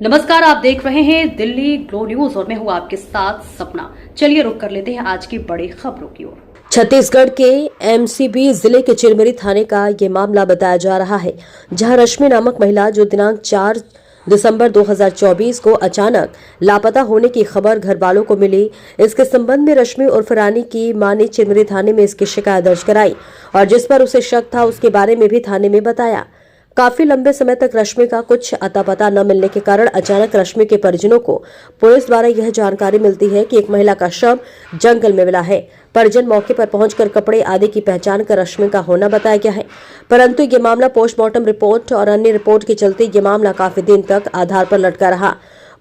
नमस्कार, आप देख रहे हैं दिल्ली ग्लो न्यूज और मैं हूं आपके साथ सपना। चलिए रुक कर लेते हैं आज की बड़ी खबरों की ओर। छत्तीसगढ़ के एमसीबी जिले के चिरमिरी थाने का ये मामला बताया जा रहा है, जहां रश्मि नामक महिला जो दिनांक 4 दिसंबर 2024 को अचानक लापता होने की खबर घर वालों को मिली। इसके संबंध में रश्मि उर्फ रानी की मां ने चिरमिरी थाने में इसकी शिकायत दर्ज कराई और जिस पर उसे शक था उसके बारे में भी थाने में बताया। काफी लंबे समय तक रश्मि का कुछ अता पता न मिलने के कारण अचानक रश्मि के परिजनों को पुलिस द्वारा यह जानकारी मिलती है कि एक महिला का शव जंगल में मिला है। परिजन मौके पर पहुंचकर कपड़े आदि की पहचान कर रश्मि का होना बताया गया है, परंतु ये मामला पोस्टमार्टम रिपोर्ट और अन्य रिपोर्ट के चलते ये मामला काफी दिन तक आधार पर लटका रहा।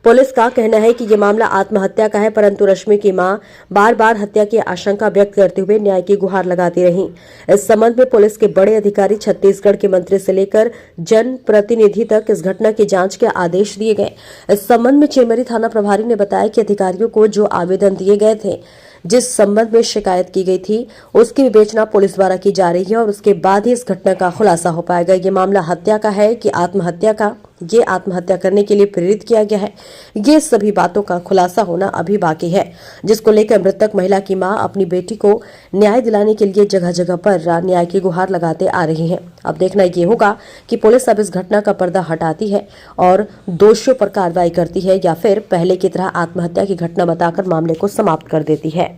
पुलिस का कहना है कि ये मामला आत्महत्या का है, परंतु रश्मि की मां बार बार हत्या की आशंका व्यक्त करते हुए न्याय की गुहार लगाती रहीं। इस संबंध में पुलिस के बड़े अधिकारी छत्तीसगढ़ के मंत्री से लेकर जन प्रतिनिधि तक इस घटना की जांच के आदेश दिए गए। इस संबंध में चिरमिरी थाना प्रभारी ने बताया कि अधिकारियों को जो आवेदन दिए गए थे, जिस संबंध में शिकायत की गई थी, उसकी विवेचना पुलिस द्वारा की जा रही है और उसके बाद ही इस घटना का खुलासा हो पाएगा। ये मामला हत्या का है कि आत्महत्या का, ये आत्महत्या करने के लिए प्रेरित किया गया है, ये सभी बातों का खुलासा होना अभी बाकी है, जिसको लेकर मृतक महिला की मां अपनी बेटी को न्याय दिलाने के लिए जगह जगह पर न्याय की गुहार लगाते आ रही हैं। अब देखना ये होगा कि पुलिस अब इस घटना का पर्दा हटाती है और दोषियों पर कार्रवाई करती है या फिर पहले की तरह आत्महत्या की घटना बताकर मामले को समाप्त कर देती है।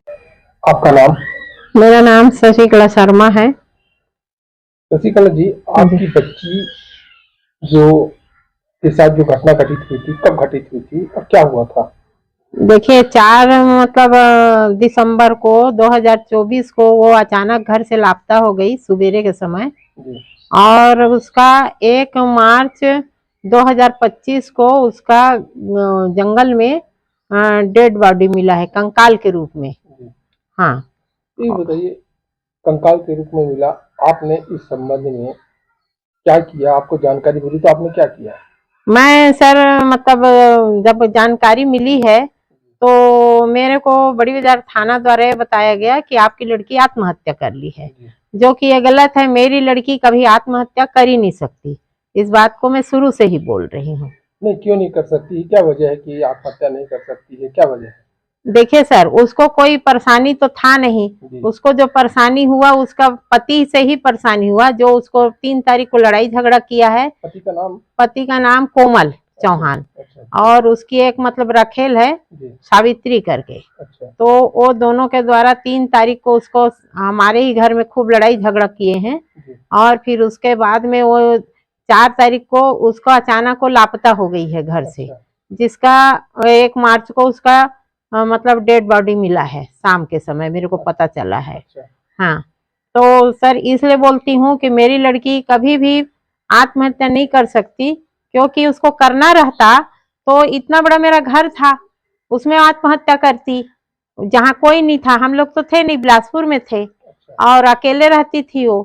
आपका नाम? मेरा नाम शशिकला शर्मा है। शशिकला जी, आपकी बच्ची जो के साथ जो घटना घटित हुई थी, कब घटित हुई थी और क्या हुआ था? देखिए 4 दिसंबर को 2024 को वो अचानक घर से लापता हो गई सुबेरे के समय जी। और उसका 1 मार्च 2025 को उसका जंगल में डेड बॉडी मिला है, कंकाल के रूप में। जी। हाँ, ये बताइए, कंकाल के रूप में मिला, आपने इस संबंध में क्या किया? आपको जानकारी मिली तो आपने क्या किया? मैं सर जब जानकारी मिली है तो मेरे को बड़ी बाजार थाना द्वारा बताया गया कि आपकी लड़की आत्महत्या कर ली है, जो कि ये गलत है। मेरी लड़की कभी आत्महत्या कर ही नहीं सकती। इस बात को मैं शुरू से ही बोल रही हूँ। नहीं, क्यों नहीं कर सकती? क्या वजह है कि आत्महत्या नहीं कर सकती है? क्या वजह है? देखिए सर, उसको कोई परेशानी तो था नहीं। उसको जो परेशानी हुआ उसका पति से ही परेशानी हुआ, जो उसको 3 तारीख को लड़ाई झगड़ा किया है। पति का नाम कोमल चौहान। अच्छा। और उसकी एक रखेल है सावित्री करके। अच्छा। तो वो दोनों के द्वारा 3 तारीख को उसको हमारे ही घर में खूब लड़ाई झगड़ा किए हैं और फिर उसके बाद में वो 4 तारीख को उसको अचानक को लापता हो गई है घर से। अच्छा। जिसका 1 मार्च को उसका डेड बॉडी मिला है शाम के समय, मेरे को पता चला है। अच्छा। हाँ, तो सर इसलिए बोलती हूँ कि मेरी लड़की कभी भी आत्महत्या नहीं कर सकती, क्योंकि उसको करना रहता तो इतना बड़ा मेरा घर था, उसमें आत्महत्या करती, जहाँ कोई नहीं था। हम लोग तो थे नहीं, बिलासपुर में थे। अच्छा। और अकेले रहती थी वो,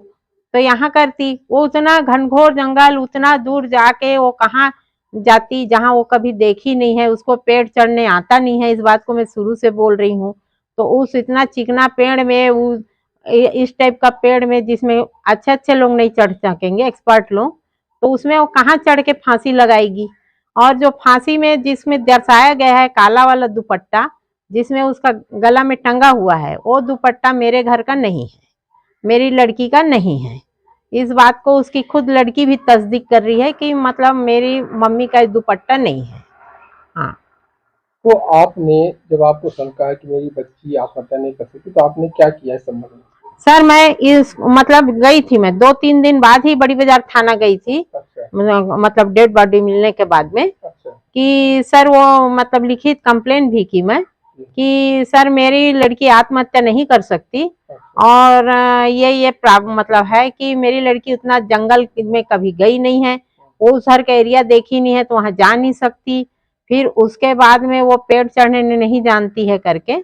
तो यहाँ करती। वो उतना घनघोर जंगल, उतना दूर जाके वो कहाँ जाती जहाँ वो कभी देखी नहीं है। उसको पेड़ चढ़ने आता नहीं है, इस बात को मैं शुरू से बोल रही हूँ। तो उस इतना चिकना पेड़ में, इस टाइप का पेड़ में जिसमें अच्छे अच्छे लोग नहीं चढ़ सकेंगे, एक्सपर्ट लोग, तो उसमें वो कहाँ चढ़ के फांसी लगाएगी। और जो फांसी में जिसमें दर्शाया गया है काला वाला दुपट्टा जिसमें उसका गला में टंगा हुआ है, वो दुपट्टा मेरे घर का नहीं है, मेरी लड़की का नहीं है। इस बात को उसकी खुद लड़की भी तस्दीक कर रही है कि मेरी मम्मी का दुपट्टा नहीं है। हाँ, तो आपने, जब आपको शंका है कि मेरी बच्ची आत्महत्या नहीं कर सकती, तो आपने क्या किया इस संबंध में? सर मैं इस गई थी, मैं 2-3 दिन बाद ही बड़ी बाजार थाना गई थी। अच्छा। डेड बॉडी मिलने के बाद में। अच्छा। कि सर वो लिखित कंप्लेन भी की मैं कि सर मेरी लड़की आत्महत्या नहीं कर सकती। अच्छा। और ये है कि मेरी लड़की उतना जंगल में कभी गई नहीं है, वो उस का एरिया देखी नहीं है, तो वहां जा नहीं सकती। फिर उसके बाद में वो पेड़ चढ़ने नहीं जानती है करके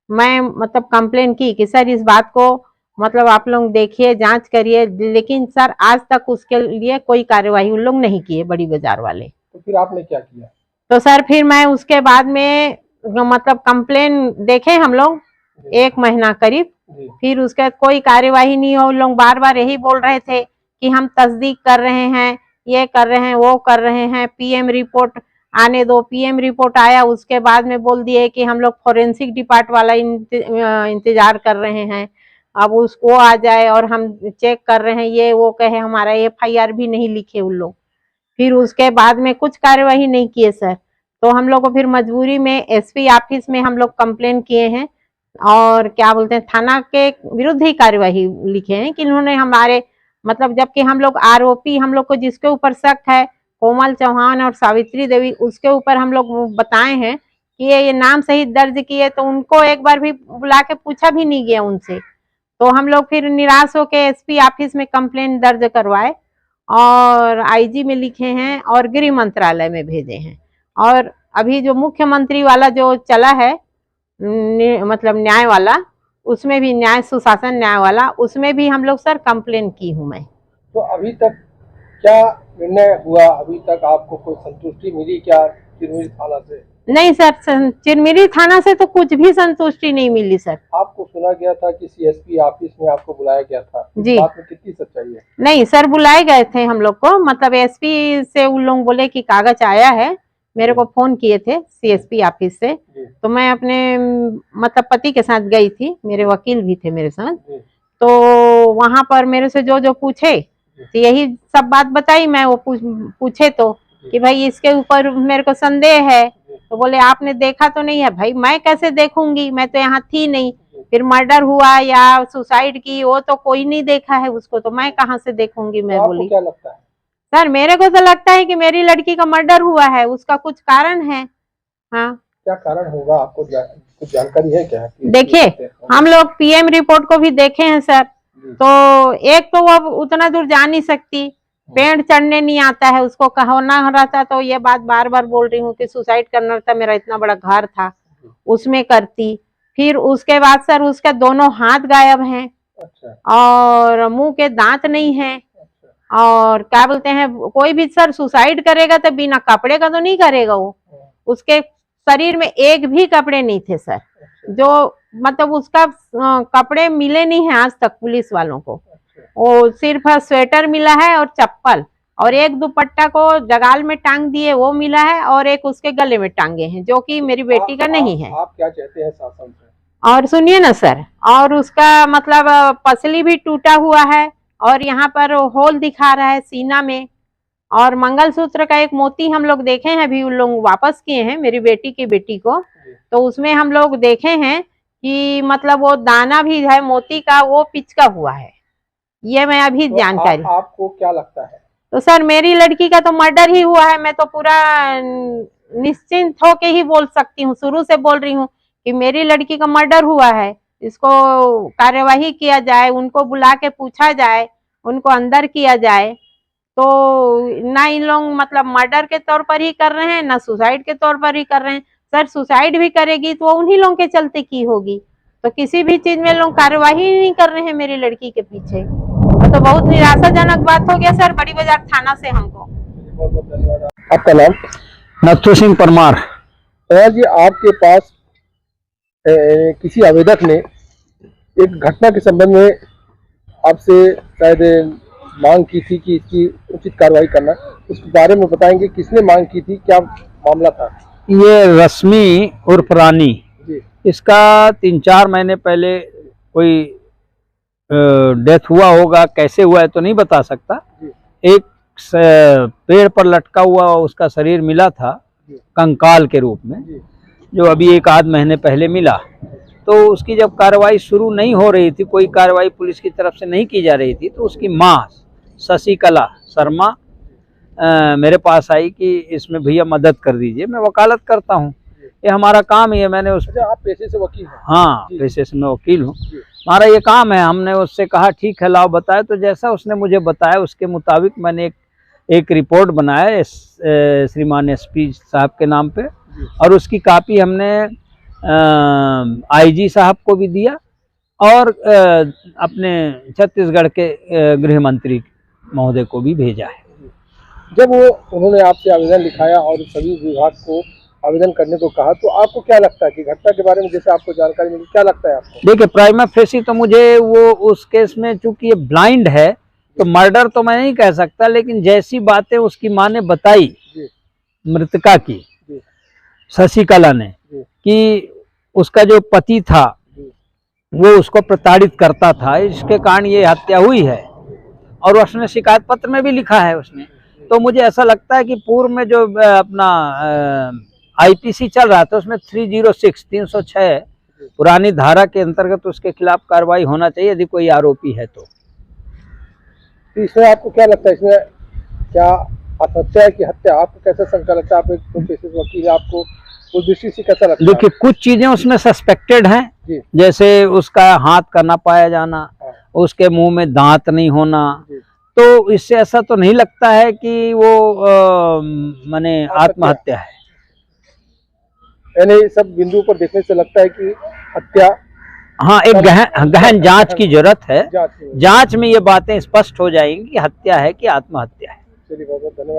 मैं कंप्लेन की कि सर इस बात को आप लोग देखिए, जांच करिए। लेकिन सर आज तक उसके लिए कोई कार्यवाही उन लोग नहीं किए, बड़ी बाजार वाले। तो फिर आपने क्या किया? तो सर फिर मैं उसके बाद में कंप्लेन देखे हम लोग 1 महीना करीब, फिर उसके बाद कोई कार्यवाही नहीं हो। उन लोग बार बार यही बोल रहे थे कि हम तस्दीक कर रहे हैं, ये कर रहे हैं, वो कर रहे हैं, पीएम रिपोर्ट आने दो। पीएम रिपोर्ट आया, उसके बाद में बोल दिए कि हम लोग फोरेंसिक डिपार्ट वाला इंतजार कर रहे हैं, अब उसको आ जाए और हम चेक कर रहे हैं। ये वो कहे हमारा FIR भी नहीं लिखे उन लोग। फिर उसके बाद में कुछ कार्यवाही नहीं किए सर। तो हम लोग को फिर मजबूरी में SP ऑफिस में हम लोग कंप्लेन किए हैं और क्या बोलते हैं थाना के विरुद्ध ही कार्यवाही लिखे हैं कि इन्होंने हमारे मतलब, जबकि हम लोग आरोपी हम लोग को जिसके ऊपर शक है कोमल चौहान और सावित्री देवी, उसके ऊपर हम लोग बताए हैं कि ये नाम सहित दर्ज किए, तो उनको एक बार भी बुला के पूछा भी नहीं गया उनसे। तो हम लोग फिर निराश होकर SP ऑफिस में कंप्लेन दर्ज करवाए और IG में लिखे हैं और गृह मंत्रालय में भेजे हैं। और अभी जो मुख्यमंत्री वाला जो चला है मतलब न्याय वाला, उसमें भी न्याय सुशासन न्याय वाला, उसमें भी हम लोग सर कंप्लेन की हूँ मैं। तो अभी तक क्या निर्णय हुआ? अभी तक आपको कोई संतुष्टि मिली क्या चिरमिरी थाना से? नहीं सर, चिरमिरी थाना से तो कुछ भी संतुष्टि नहीं मिली सर। आपको सुना गया था कि CSP ऑफिस में आपको बुलाया गया था, जी। बात में कितनी सच्चाई है? नहीं सर, बुलाए गए थे हम लोग को, मतलब SP से उन लोग बोले कि कागज आया है, मेरे को फोन किए थे CSP ऑफिस से। तो मैं अपने मतलब पति के साथ गई थी, मेरे वकील भी थे मेरे साथ। तो वहां पर मेरे से जो पूछे तो यही सब बात बताई मैं। वो पूछे तो कि भाई इसके ऊपर मेरे को संदेह है, तो बोले आपने देखा तो नहीं है? भाई मैं कैसे देखूंगी, मैं तो यहाँ थी नहीं। फिर मर्डर हुआ या सुसाइड की वो तो कोई नहीं देखा है उसको, तो मैं कहाँ से देखूंगी? मैं बोली क्या लगता है सर, मेरे को तो लगता है कि मेरी लड़की का मर्डर हुआ है, उसका कुछ कारण है। हाँ, क्या कारण होगा? आपको कुछ जानकारी है क्या? देखिए हम लोग PM रिपोर्ट को भी देखे हैं सर। तो एक तो वो उतना दूर जा नहीं सकती, पेड़ चढ़ने नहीं आता है उसको, कहना रहता तो ये बात बार बार बोल रही हूँ कि सुसाइड करना रहता, मेरा इतना बड़ा घर था उसमें करती। फिर उसके बाद सर उसके दोनों हाथ गायब हैं। अच्छा। और मुंह के दांत नहीं है। अच्छा। और क्या बोलते हैं, कोई भी सर सुसाइड करेगा तो बिना कपड़े का तो नहीं करेगा वो। उसके शरीर में एक भी कपड़े नहीं थे सर। जो मतलब उसका कपड़े मिले नहीं है आज तक पुलिस वालों को। वो सिर्फ स्वेटर मिला है और चप्पल, और एक दुपट्टा को जगाल में टांग दिए वो मिला है, और एक उसके गले में टांगे हैं, जो कि मेरी बेटी का नहीं है। आप क्या चाहते हैं शासन से? और सुनिए ना सर, और उसका मतलब पसली भी टूटा हुआ है और यहाँ पर होल दिखा रहा है सीना में। और मंगलसूत्र का एक मोती हम लोग देखे हैं, अभी उन लोग वापस किए हैं मेरी बेटी की बेटी को, तो उसमें हम लोग देखे हैं कि मतलब वो दाना भी है मोती का, वो पिचका हुआ है। ये मैं अभी तो जानकारी। आपको क्या लगता है? तो सर मेरी लड़की का तो मर्डर ही हुआ है, मैं तो पूरा निश्चिंत होके ही बोल सकती हूँ, शुरू से बोल रही हूँ कि मेरी लड़की का मर्डर हुआ है। इसको कार्यवाही किया जाए, उनको बुला के पूछा जाए, उनको अंदर किया जाए। तो ना इन लोग मतलब मर्डर के तौर पर ही कर रहे हैं, ना सुसाइड के तौर पर ही कर रहे हैं। सर सुसाइड भी करेगी तो उन्हीं लोगों के चलते की होगी, तो किसी भी चीज में लोग कार्यवाही नहीं कर रहे हैं मेरी लड़की के पीछे। तो बहुत निराशाजनक बात हो गया सर बड़ी बाजार थाना से हमको। आपका नाम? नथु सिंह परमार। जी, आपके पास किसी आवेदक ने एक घटना के संबंध में आपसे शायद मांग की थी कि इसकी उचित कार्रवाई करना, उस बारे में बताएंगे किसने मांग की थी, क्या मामला था? ये रश्मि उर्फ रानी, इसका 3-4 महीने पहले कोई डेथ हुआ होगा, कैसे हुआ है तो नहीं बता सकता। एक पेड़ पर लटका हुआ उसका शरीर मिला था कंकाल के रूप में, जो अभी 1-8 महीने पहले मिला। तो उसकी जब कार्रवाई शुरू नहीं हो रही थी, कोई कार्रवाई पुलिस की तरफ से नहीं की जा रही थी, तो उसकी माँ शशिकला शर्मा मेरे पास आई कि इसमें भैया मदद कर दीजिए। मैं वकालत करता हूँ, ये हमारा काम ही है। मैंने उस आप पेशे से वकील हैं? हाँ, पेशे से मैं वकील हूँ, हमारा ये काम है। हमने उससे कहा ठीक है लाओ बताए, तो जैसा उसने मुझे बताया उसके मुताबिक मैंने एक रिपोर्ट बनाया श्रीमान SP साहब के नाम पे, और उसकी कापी हमने IG साहब को भी दिया और अपने छत्तीसगढ़ के गृह मंत्री महोदय को भी भेजा है। जब उन्होंने आपसे आवेदन लिखाया और सभी विभाग को आवेदन करने को कहा, तो आपको क्या लगता है कि घटना के बारे में जैसे आपको जानकारी मिली, क्या लगता है आपको? देखिए, प्राइमा फेसी तो मुझे वो उस केस में चूंकि ये ब्लाइंड है तो मर्डर तो मैं नहीं कह सकता, लेकिन जैसी बातें उसकी माँ ने बताई मृतका की, जी। शशिकला ने, जी। कि उसका जो पति था जी। वो उसको प्रताड़ित करता था, इसके कारण ये हत्या हुई है। और उसने शिकायत पत्र में भी लिखा है उसने। तो मुझे ऐसा लगता है कि पूर्व में जो अपना आईपीसी चल रहा था उसमें 306 पुरानी धारा के अंतर्गत उसके खिलाफ कार्रवाई होना चाहिए यदि कोई आरोपी है तो। इसमें आपको क्या लगता है, इसमें क्या आत्महत्या है कि हत्या, आपको कैसा शंका लगता है? आप एक पेशेवर वकील है, आपको उस दृष्टि से कैसा लगता है? देखिए, कुछ चीजें उसमें सस्पेक्टेड हैं, जी। जैसे उसका हाथ का ना पाया जाना, हाँ। उसके मुंह में दांत नहीं होना, जी। तो इससे ऐसा तो नहीं लगता है कि वो माने आत्महत्या है। यानी सब बिंदु पर देखने से लगता है कि हत्या। हाँ, एक गहन जांच की जरूरत है। जांच जांच में ये बातें स्पष्ट हो जाएंगी कि हत्या है कि आत्महत्या है। चलिए, बहुत बहुत धन्यवाद।